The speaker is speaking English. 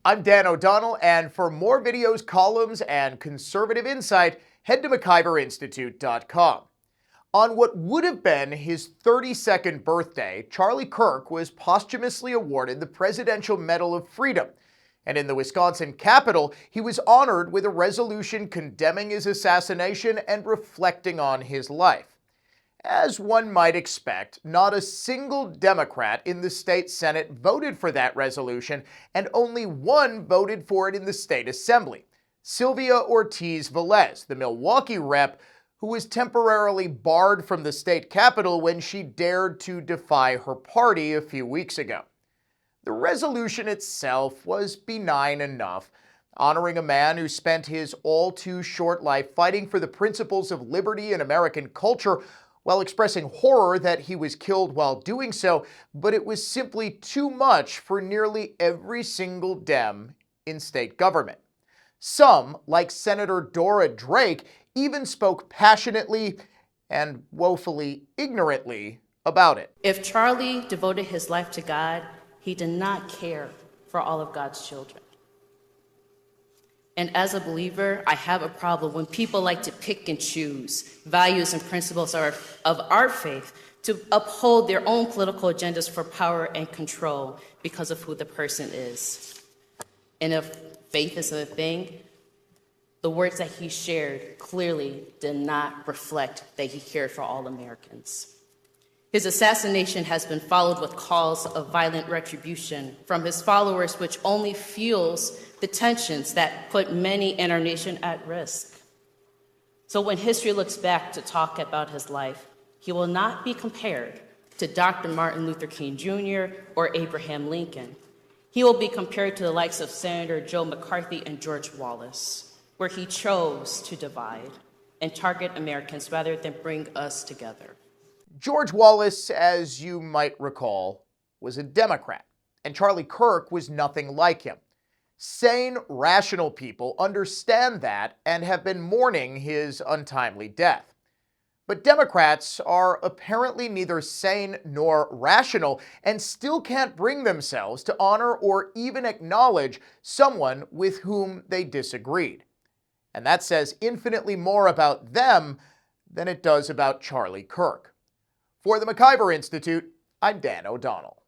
I'm Dan O'Donnell, and for more videos, columns, and conservative insight, head to MacIverInstitute.com. On what would have been his 32nd birthday, Charlie Kirk was posthumously awarded the Presidential Medal of Freedom. And in the Wisconsin Capitol, he was honored with a resolution condemning his assassination and reflecting on his life. As one might expect, not a single Democrat in the state Senate voted for that resolution, and only one voted for it in the state assembly. Sylvia Ortiz-Velez, the Milwaukee rep, who was temporarily barred from the state capitol when she dared to defy her party a few weeks ago. The resolution itself was benign enough, honoring a man who spent his all-too-short life fighting for the principles of liberty and American culture, while expressing horror that he was killed while doing so, but it was simply too much for nearly every single Dem in state government. Some, like Senator Dora Drake, even spoke passionately and woefully ignorantly about it. If Charlie devoted his life to God, he did not care for all of God's children. And as a believer, I have a problem when people like to pick and choose values and principles of our faith to uphold their own political agendas for power and control because of who the person is. And if faith is a thing, the words that he shared clearly did not reflect that he cared for all Americans. His assassination has been followed with calls of violent retribution from his followers, which only fuels the tensions that put many in our nation at risk. So when history looks back to talk about his life, he will not be compared to Dr. Martin Luther King Jr. or Abraham Lincoln. He will be compared to the likes of Senator Joe McCarthy and George Wallace, where he chose to divide and target Americans rather than bring us together. George Wallace, as you might recall, was a Democrat, and Charlie Kirk was nothing like him. Sane, rational people understand that and have been mourning his untimely death. But Democrats are apparently neither sane nor rational and still can't bring themselves to honor or even acknowledge someone with whom they disagreed. And that says infinitely more about them than it does about Charlie Kirk. For the MacIver Institute, I'm Dan O'Donnell.